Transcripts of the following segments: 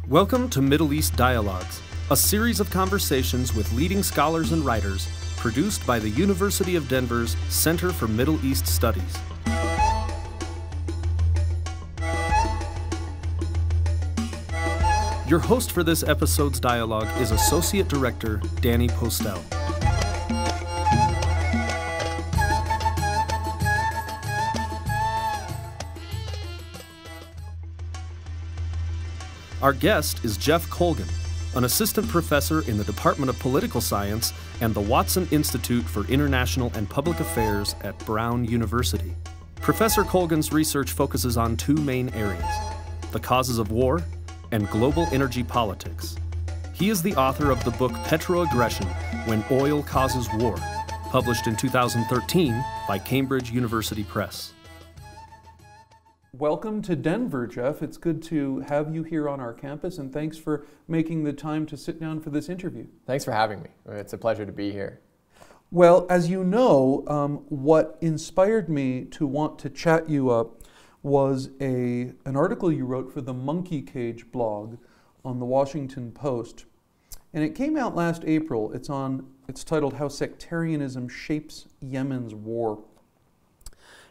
Welcome to Middle East Dialogues, a series of conversations with leading scholars and writers produced by the University of Denver's Center for Middle East Studies. Your host for this episode's dialogue is Associate Director Danny Postel. Our guest is Jeff Colgan, an assistant professor in the Department of Political Science and the Watson Institute for International and Public Affairs at Brown University. Professor Colgan's research focuses on two main areas: the causes of war and global energy politics. He is the author of the book Petro-Aggression, When Oil Causes War, published in 2013 by Cambridge University Press. Welcome to Denver, Jeff. It's good to have you here on our campus, and thanks for making the time to sit down for this interview. Thanks for having me. It's a pleasure to be here. Well, as you know, what inspired me to want to chat you up was an article you wrote for the Monkey Cage blog on the Washington Post. And it came out last April. It's titled How Sectarianism Shapes Yemen's War.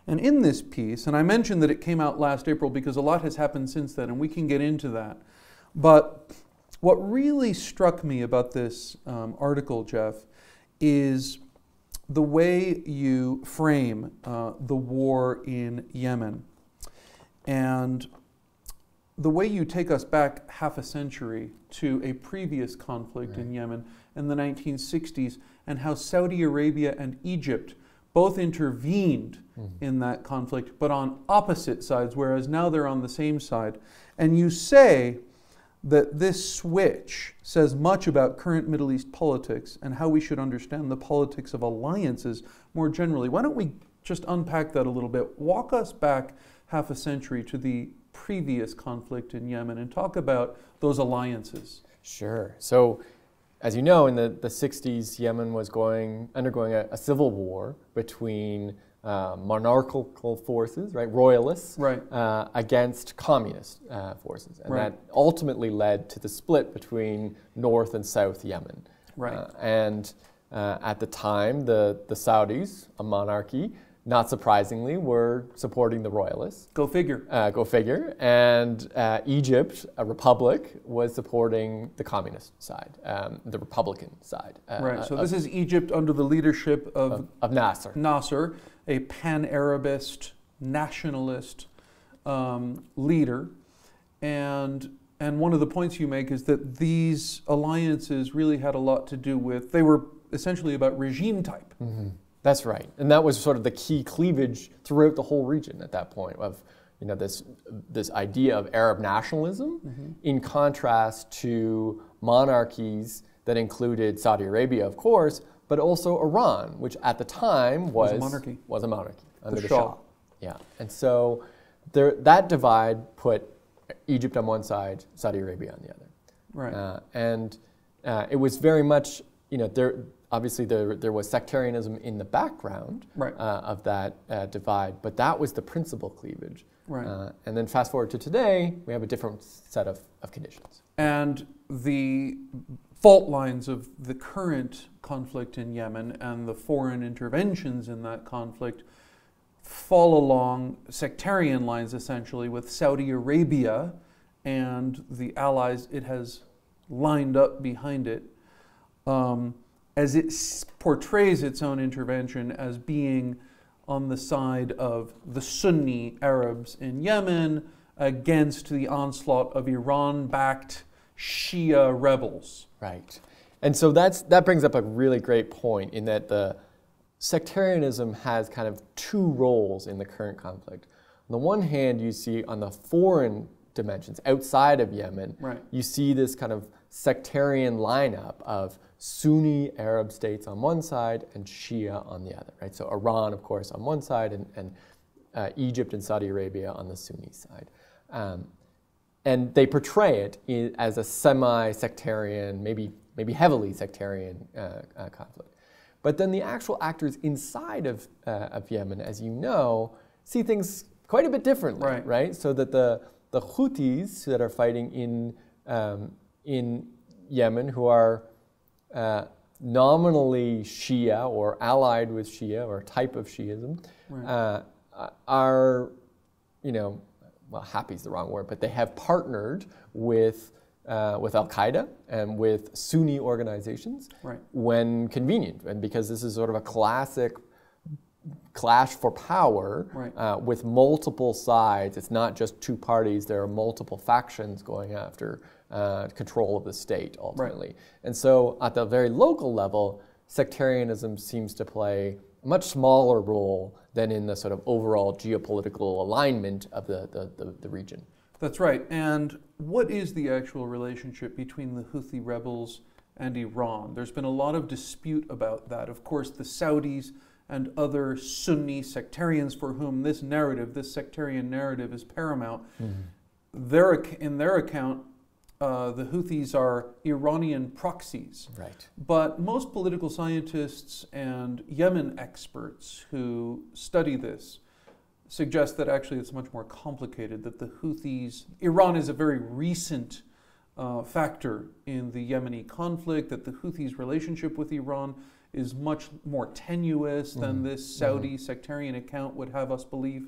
And in this piece, and I mentioned that it came out last April because a lot has happened since then, and we can get into that. But what really struck me about this article, Jeff, is the way you frame the war in Yemen. And the way you take us back half a century to a previous conflict in Yemen in the 1960s, and how Saudi Arabia and Egypt both intervened in that conflict, but on opposite sides, whereas now they're on the same side. And you say that this switch says much about current Middle East politics and how we should understand the politics of alliances more generally. Why don't we just unpack that a little bit? Walk us back half a century to the previous conflict in Yemen and talk about those alliances. Sure. So, as you know, in the 60s, Yemen was undergoing a civil war between monarchical forces, royalists, against communist forces. And that ultimately led to the split between North and South Yemen. At the time, the Saudis, a monarchy, not surprisingly, were supporting the royalists. Go figure. Go figure. And Egypt, a republic, was supporting the communist side, the Republican side. So this is Egypt under the leadership of Nasser. Nasser, a pan-Arabist, nationalist leader. And one of the points you make is that these alliances really had a lot to do with, they were essentially about regime type. Mm-hmm. That's right, and that was sort of the key cleavage throughout the whole region at that point of, this idea of Arab nationalism in contrast to monarchies that included Saudi Arabia, of course, but also Iran, which at the time was a monarchy under the Shah. Yeah, and so that divide put Egypt on one side, Saudi Arabia on the other. And it was very much, obviously, there was sectarianism in the background of that divide, but that was the principal cleavage. And then fast forward to today, we have a different set of conditions. And the fault lines of the current conflict in Yemen and the foreign interventions in that conflict fall along sectarian lines, essentially, with Saudi Arabia and the allies it has lined up behind it. As it portrays its own intervention as being on the side of the Sunni Arabs in Yemen against the onslaught of Iran-backed Shia rebels. Right. And so that brings up a really great point in that the sectarianism has kind of two roles in the current conflict. On the one hand, you see on the foreign dimensions outside of Yemen, you see this kind of sectarian lineup of Sunni Arab states on one side and Shia on the other, So Iran, of course, on one side, and Egypt and Saudi Arabia on the Sunni side. And they portray it as a semi-sectarian, maybe heavily sectarian conflict. But then the actual actors inside of Yemen, as you know, see things quite a bit differently, So that the Houthis that are fighting in in Yemen who are nominally Shia or allied with Shia or a type of Shiism, Right. are, well, happy is the wrong word, but they have partnered with Al-Qaeda and with Sunni organizations Right. when convenient, and because this is sort of a classic clash for power Right. with multiple sides. It's not just two parties. There are multiple factions going after control of the state, ultimately. Right. And so at the very local level, sectarianism seems to play a much smaller role than in the sort of overall geopolitical alignment of the region. That's right. And what is the actual relationship between the Houthi rebels and Iran? There's been a lot of dispute about that. Of course, the Saudis and other Sunni sectarians for whom this narrative, this sectarian narrative, is paramount, in their account, the Houthis are Iranian proxies. Right. But most political scientists and Yemen experts who study this suggest that actually it's much more complicated, that the Houthis, Iran is a very recent factor in the Yemeni conflict, that the Houthis' relationship with Iran is much more tenuous than this Saudi sectarian account would have us believe.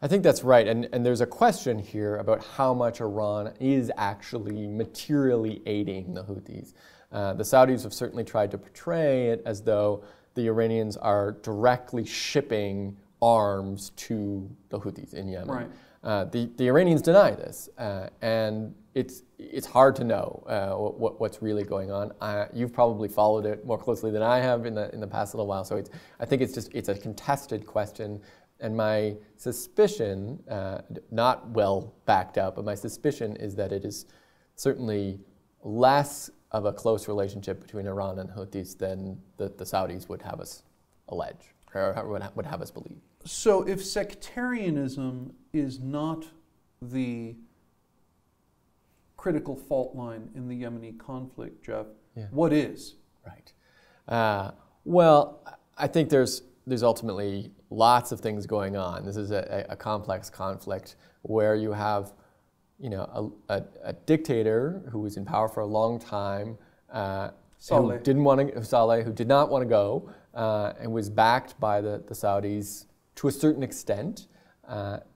I think that's right, and there's a question here about how much Iran is actually materially aiding the Houthis. The Saudis have certainly tried to portray it as though the Iranians are directly shipping arms to the Houthis in Yemen. Right. The Iranians deny this, and it's hard to know what's really going on. You've probably followed it more closely than I have in the past little while, so I think it's a contested question, and my suspicion, not well backed up, but my suspicion is that it is certainly less of a close relationship between Iran and Houthis than the Saudis would have us allege, or would have us believe. So if sectarianism is not the critical fault line in the Yemeni conflict, Jeff, what is? Right. Well, I think there's ultimately lots of things going on. This is a complex conflict where you have, a dictator who was in power for a long time, Saleh. who did not want to go, and was backed by the Saudis to a certain extent.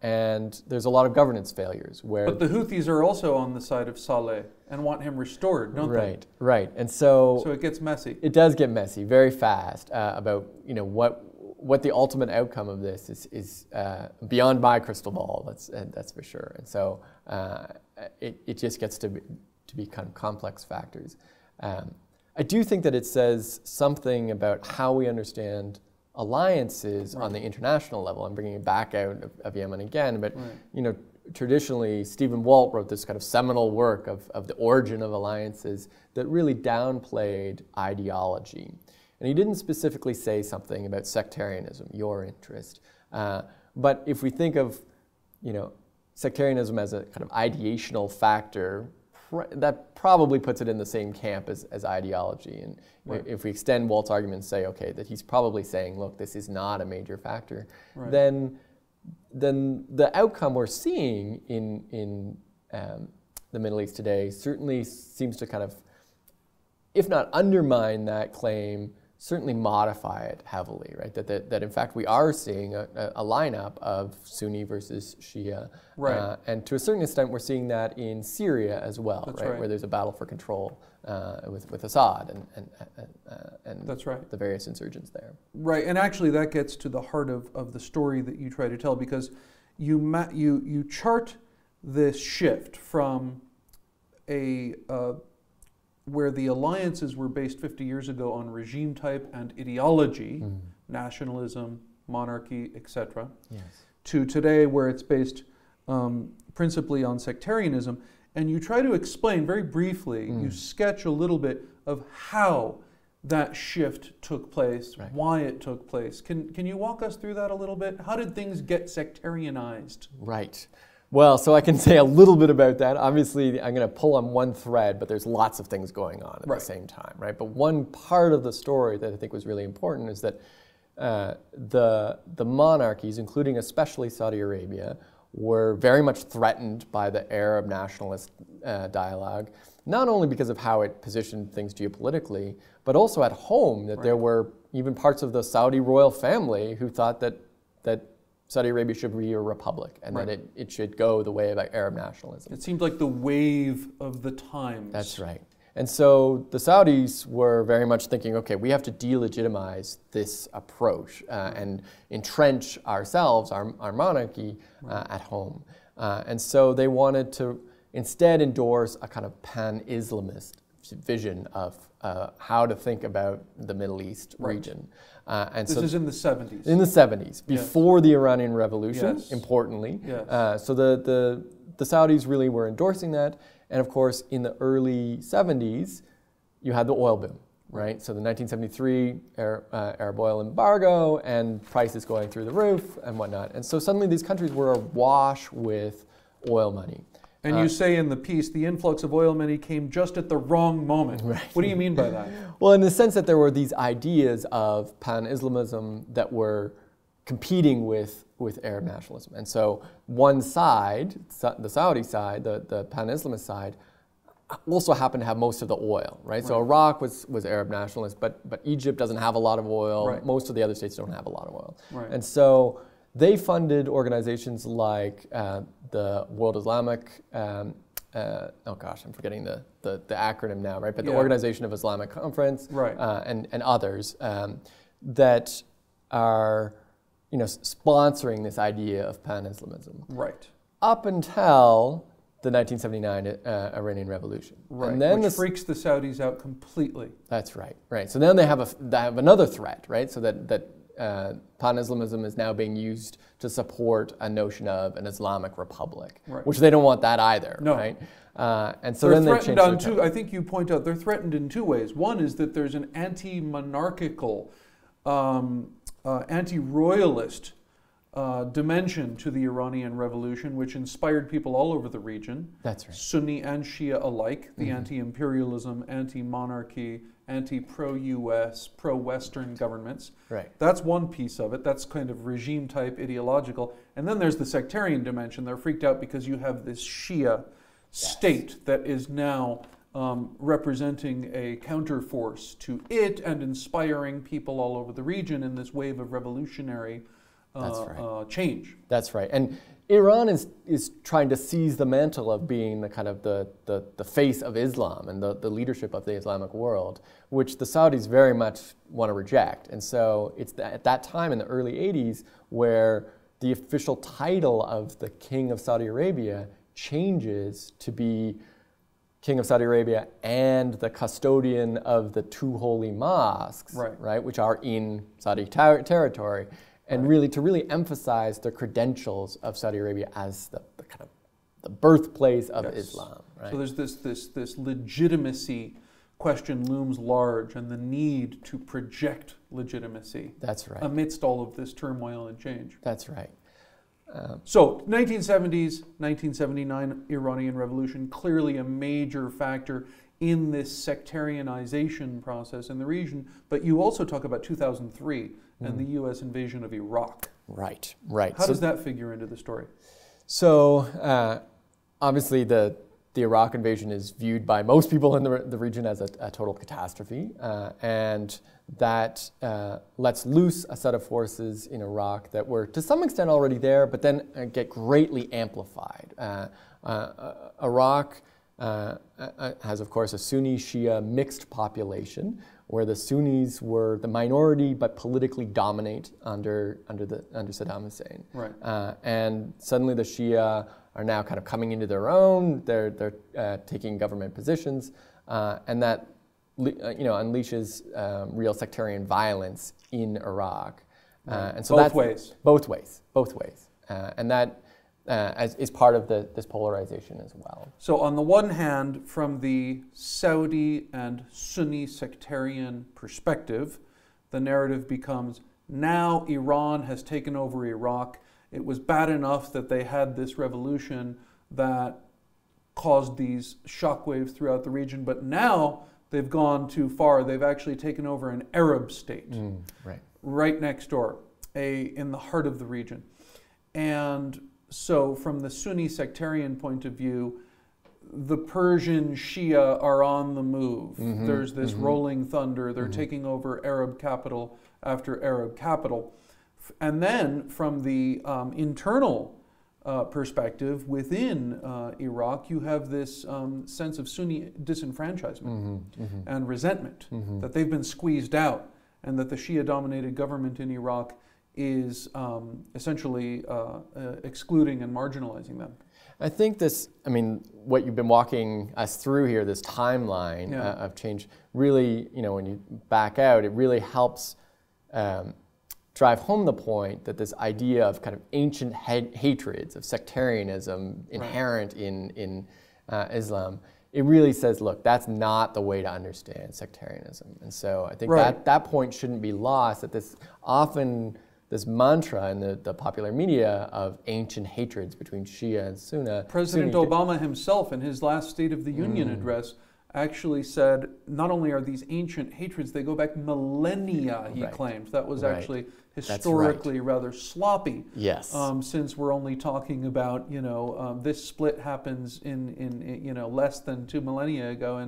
And there's a lot of governance failures where... But the Houthis are also on the side of Saleh and want him restored, don't they? Right. And so it gets messy. It does get messy very fast about what the ultimate outcome of this is beyond my crystal ball. That's for sure. And so it just gets to be kind of complex factors. I do think that it says something about how we understand alliances on the international level. I'm bringing it back out of Yemen again, but traditionally Stephen Walt wrote this kind of seminal work of the origin of alliances that really downplayed ideology. And he didn't specifically say something about sectarianism, your interest. But if we think of sectarianism as a kind of ideational factor, that probably puts it in the same camp as ideology. And if we extend Walt's argument and say, okay, that he's probably saying, look, this is not a major factor, then the outcome we're seeing in the Middle East today certainly seems to kind of, if not undermine that claim, certainly modify it heavily, right? That in fact we are seeing a lineup of Sunni versus Shia, and to a certain extent we're seeing that in Syria as well, right? Where there's a battle for control with Assad and That's right. the various insurgents there. Right, and actually that gets to the heart of the story that you try to tell, because you chart this shift from where the alliances were based 50 years ago on regime type and ideology, nationalism, monarchy, etc., to today where it's based principally on sectarianism. And you try to explain very briefly, you sketch a little bit of how that shift took place, why it took place. Can you walk us through that a little bit? How did things get sectarianized? Right. Well, so I can say a little bit about that. Obviously, I'm going to pull on one thread, but there's lots of things going on at the same time, right? But one part of the story that I think was really important is that the monarchies, including especially Saudi Arabia, were very much threatened by the Arab nationalist dialogue, not only because of how it positioned things geopolitically, but also at home, that there were even parts of the Saudi royal family who thought that Saudi Arabia should be a republic and that it should go the way of Arab nationalism. It seemed like the wave of the times. That's right. And so the Saudis were very much thinking, okay, we have to delegitimize this approach and entrench ourselves, our monarchy, at home. And so they wanted to instead endorse a kind of pan-Islamist vision of how to think about the Middle East region. And this is in the 70s. In the 70s, before the Iranian Revolution, importantly. So the Saudis really were endorsing that. And of course, in the early 70s, you had the oil boom, right? So the 1973 Arab oil embargo and prices going through the roof and whatnot. And so suddenly these countries were awash with oil money. And you say in the piece, the influx of oil money came just at the wrong moment. Right. What do you mean by that? Well, in the sense that there were these ideas of pan-Islamism that were competing with Arab nationalism. And so one side, the Saudi side, the pan-Islamist side, also happened to have most of the oil, right? So Iraq was Arab nationalist, but Egypt doesn't have a lot of oil. Most of the other states don't have a lot of oil. And so they funded organizations like the World Islamic, oh gosh, I'm forgetting the acronym now, right? But the Organization of Islamic Conference and others that are sponsoring this idea of pan-Islamism. Right. Up until the 1979 Iranian Revolution. Right, and then which freaks the Saudis out completely. That's right, right. So then they have another threat, right? So that pan-Islamism is now being used to support a notion of an Islamic republic, which they don't want that either, right? And so then they changed on two. I think you point out they're threatened in two ways. One is that there's an anti-monarchical, anti-royalist dimension to the Iranian Revolution, which inspired people all over the region. That's right. Sunni and Shia alike, the anti-imperialism, anti-monarchy, anti-pro-US, pro-Western governments. Right. That's one piece of it. That's kind of regime-type ideological. And then there's the sectarian dimension. They're freaked out because you have this Shia state that is now representing a counterforce to it and inspiring people all over the region in this wave of revolutionary change. That's right. And Iran is trying to seize the mantle of being the kind of the face of Islam and the leadership of the Islamic world, which the Saudis very much want to reject. And so it's at that time in the early 80s where the official title of the King of Saudi Arabia changes to be King of Saudi Arabia and the custodian of the two holy mosques, right, which are in Saudi territory. And really, to really emphasize the credentials of Saudi Arabia as the kind of the birthplace of Islam. Right? So there's this legitimacy question looms large, and the need to project legitimacy. That's right. Amidst all of this turmoil and change. That's right. So 1970s, 1979 Iranian Revolution, clearly a major factor in this sectarianization process in the region. But you also talk about 2003 and the U.S. invasion of Iraq. Right, right. How does that figure into the story? So obviously the Iraq invasion is viewed by most people in the region as a total catastrophe, and that lets loose a set of forces in Iraq that were to some extent already there, but then get greatly amplified. Iraq has, of course, a Sunni-Shia mixed population, where the Sunnis were the minority but politically dominate under Saddam Hussein. Right. And suddenly the Shia are now kind of coming into their own. They're taking government positions, and that unleashes real sectarian violence in Iraq. And so both ways, and that is part of this polarization as well. So on the one hand, from the Saudi and Sunni sectarian perspective, the narrative becomes, now Iran has taken over Iraq. It was bad enough that they had this revolution that caused these shockwaves throughout the region, but now they've gone too far. They've actually taken over an Arab state right next door, in the heart of the region. And so from the Sunni sectarian point of view, the Persian Shia are on the move. There's this rolling thunder. They're taking over Arab capital after Arab capital. And then from the internal perspective within Iraq, you have this sense of Sunni disenfranchisement and resentment that they've been squeezed out, and that the Shia-dominated government in Iraq is essentially excluding and marginalizing them. I think this, I mean, what you've been walking us through here, this timeline of change, really, you know, when you back out, it really helps drive home the point that this idea of kind of ancient hatreds, of sectarianism inherent in Islam, it really says, look, that's not the way to understand sectarianism. And so I think that point shouldn't be lost, that this often, this mantra in the popular media of ancient hatreds between Shia and Sunni. President Obama himself, in his last State of the Union address, actually said not only are these ancient hatreds, they go back millennia, he claimed. That was actually historically rather sloppy. Yes. Since we're only talking about, you know, this split happens in you know, less than 2 millennia ago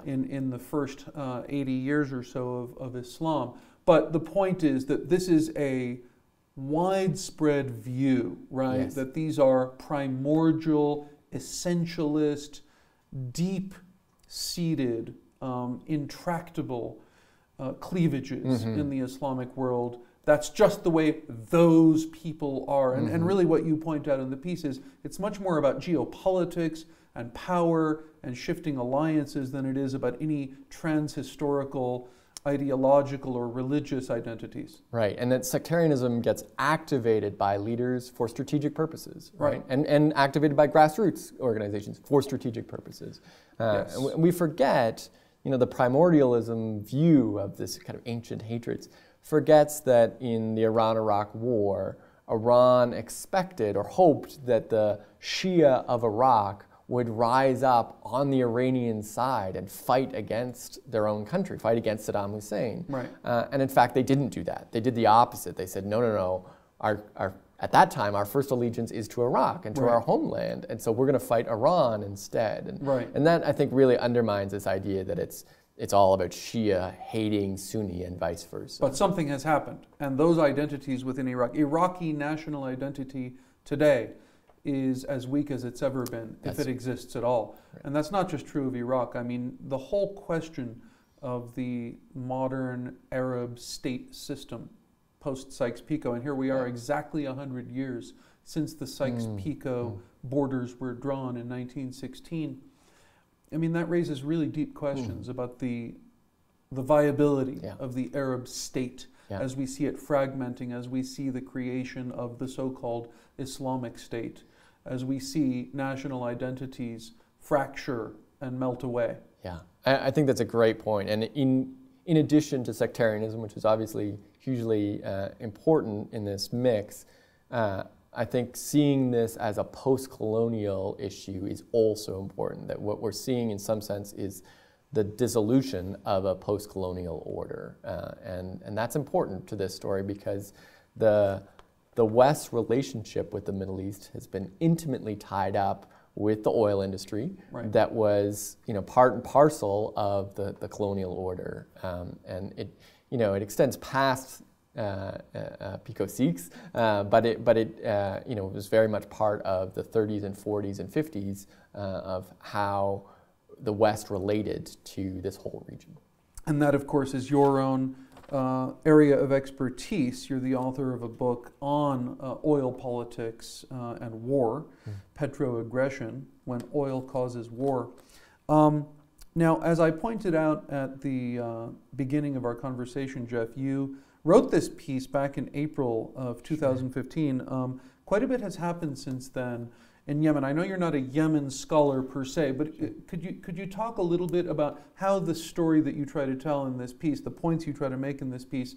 in the first 80 years or so of Islam. But the point is that this is a widespread view, right? Yes. That these are primordial, essentialist, deep-seated, intractable cleavages in the Islamic world. That's just the way those people are. And really what you point out in the piece is it's much more about geopolitics and power and shifting alliances than it is about any transhistorical, ideological or religious identities. Right, and that sectarianism gets activated by leaders for strategic purposes, right? And activated by grassroots organizations for strategic purposes. Yes. And we forget, you know, the primordialism view of this kind of ancient hatreds forgets that in the Iran-Iraq war, Iran expected or hoped that the Shia of Iraq would rise up on the Iranian side and fight against their own country, fight against Saddam Hussein. Right. And in fact, they didn't do that. They did the opposite. They said, no, no, no, at that time, our first allegiance is to Iraq and to our homeland, and so we're going to fight Iran instead. And that, I think, really undermines this idea that it's all about Shia hating Sunni and vice versa. But something has happened, and those identities within Iraq, Iraqi national identity today is as weak as it's ever been, if it exists at all. Right. And that's not just true of Iraq. I mean, the whole question of the modern Arab state system, post-Sykes-Picot, and here we are exactly 100 years since the Sykes-Picot borders were drawn in 1916. I mean, that raises really deep questions about the viability of the Arab state as we see it fragmenting, as we see the creation of the so-called Islamic State, as we see national identities fracture and melt away. Yeah, I think that's a great point. And in addition to sectarianism, which is obviously hugely important in this mix, I think seeing this as a post-colonial issue is also important, that what we're seeing in some sense is the dissolution of a post-colonial order. And that's important to this story because the West's relationship with the Middle East has been intimately tied up with the oil industry that was, you know, part and parcel of the colonial order. And it extends past Picot-Sykes, but it you know, was very much part of the 30s and 40s and 50s of how the West related to this whole region. And that, of course, is your own area of expertise. You're the author of a book on oil politics and war, Petro-Aggression, When Oil Causes War. Now, as I pointed out at the beginning of our conversation, Jeff, you wrote this piece back in April of 2015. Quite a bit has happened since then in Yemen. I know you're not a Yemen scholar per se, but could you talk a little bit about how the story that you try to tell in this piece, the points you try to make in this piece,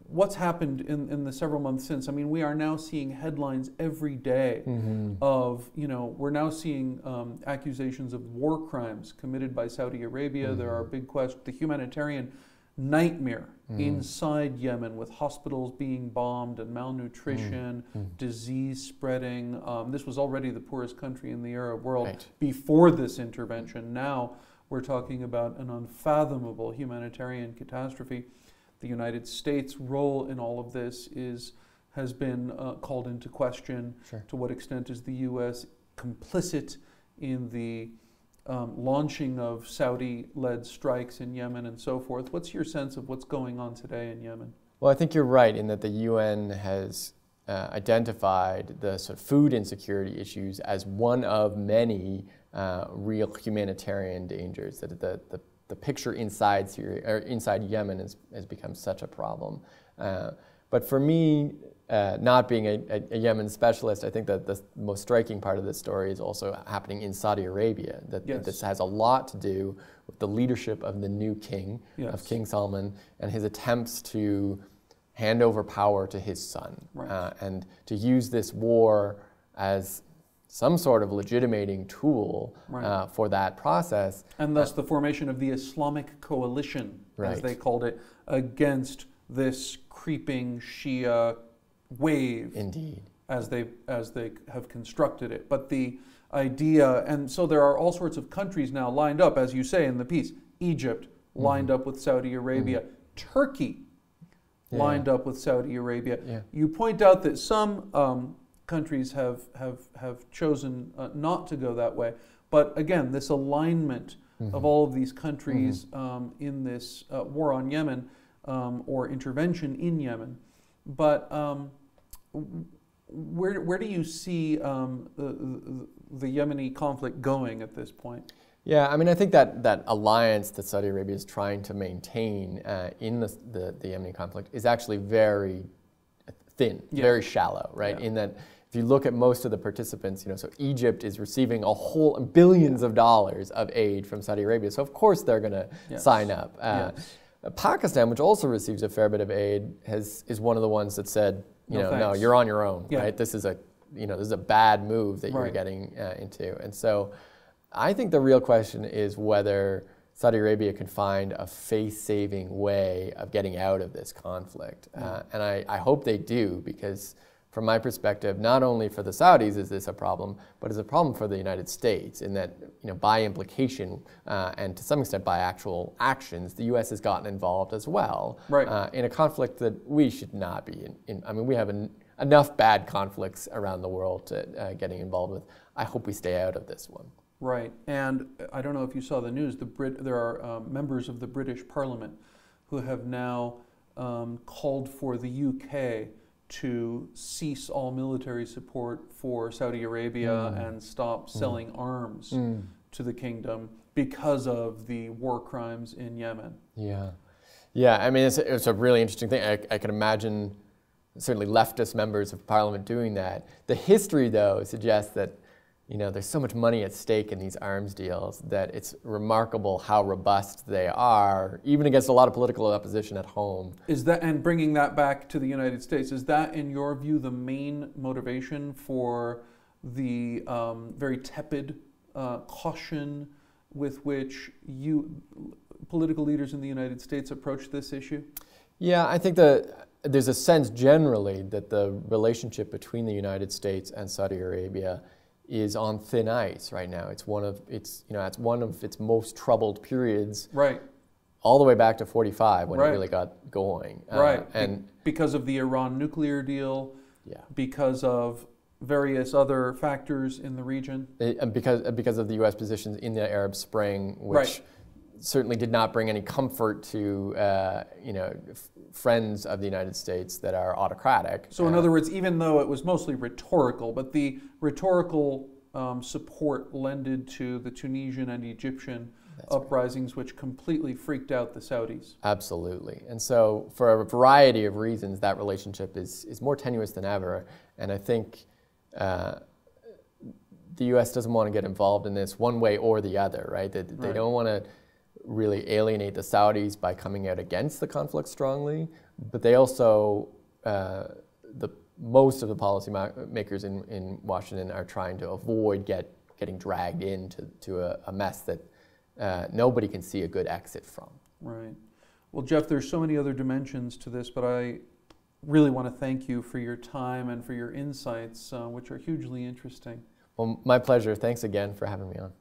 what's happened in the several months since? I mean, we are now seeing headlines every day of, you know, we're now seeing accusations of war crimes committed by Saudi Arabia. There are big questions. The humanitarian nightmare inside Yemen, with hospitals being bombed and malnutrition, disease spreading. This was already the poorest country in the Arab world before this intervention. Now we're talking about an unfathomable humanitarian catastrophe. The United States' role in all of this has been called into question. To what extent is the U.S. complicit in the launching of Saudi-led strikes in Yemen and so forth? What's your sense of what's going on today in Yemen? Well, I think you're right in that the UN has identified the sort of food insecurity issues as one of many real humanitarian dangers. That the picture inside Syria or inside Yemen has become such a problem. But for me, not being a Yemen specialist, I think that the most striking part of this story is also happening in Saudi Arabia. That this has a lot to do with the leadership of the new king, of King Salman, and his attempts to hand over power to his son, and to use this war as some sort of legitimating tool for that process. And thus the formation of the Islamic coalition, as they called it, against this creeping Shia wave. Indeed. As they have constructed it. But the idea, and so there are all sorts of countries now lined up, as you say in the piece. Egypt lined up with Saudi Arabia. Turkey lined up with Saudi Arabia. You point out that some countries have chosen not to go that way. But again, this alignment of all of these countries in this war on Yemen, or intervention in Yemen. But where do you see the Yemeni conflict going at this point? Yeah, I mean, I think that alliance that Saudi Arabia is trying to maintain in the Yemeni conflict is actually very thin, very shallow, right? In that, if you look at most of the participants, so Egypt is receiving a whole billions of dollars of aid from Saudi Arabia, so of course they're going to sign up. Pakistan, which also receives a fair bit of aid, is one of the ones that said, no, you're on your own, right? This is a bad move that you're getting into, and so I think the real question is whether Saudi Arabia can find a face-saving way of getting out of this conflict, and I hope they do, because from my perspective, not only for the Saudis is this a problem, but it's a problem for the United States in that, by implication and to some extent by actual actions, the U.S. has gotten involved as well in a conflict that we should not be in. I mean, we have enough bad conflicts around the world to getting involved with. I hope we stay out of this one. Right, and I don't know if you saw the news. There are members of the British Parliament who have now called for the UK to cease all military support for Saudi Arabia and stop selling arms to the kingdom because of the war crimes in Yemen. Yeah. I mean, it's a really interesting thing. I can imagine certainly leftist members of parliament doing that. The history, though, suggests that there's so much money at stake in these arms deals that it's remarkable how robust they are, even against a lot of political opposition at home. And bringing that back to the United States, is that, in your view, the main motivation for the very tepid caution with which political leaders in the United States approach this issue? Yeah, I think there's a sense generally that the relationship between the United States and Saudi Arabia is on thin ice right now. It's one of its most troubled periods. All the way back to 45 when it really got going. And because of the Iran nuclear deal. Because of various other factors in the region. And because of the U.S. positions in the Arab Spring, which certainly did not bring any comfort to friends of the United States that are autocratic. So in other words, even though it was mostly rhetorical, but the rhetorical support lended to the Tunisian and Egyptian uprisings, which completely freaked out the Saudis. Absolutely. And so for a variety of reasons, that relationship is more tenuous than ever. And I think the U.S. doesn't want to get involved in this one way or the other, right? They don't want to really alienate the Saudis by coming out against the conflict strongly, but they also, most of the policy makers in Washington are trying to avoid getting dragged into a mess that nobody can see a good exit from. Right. Well, Jeff, there's so many other dimensions to this, but I really want to thank you for your time and for your insights, which are hugely interesting. Well, my pleasure. Thanks again for having me on.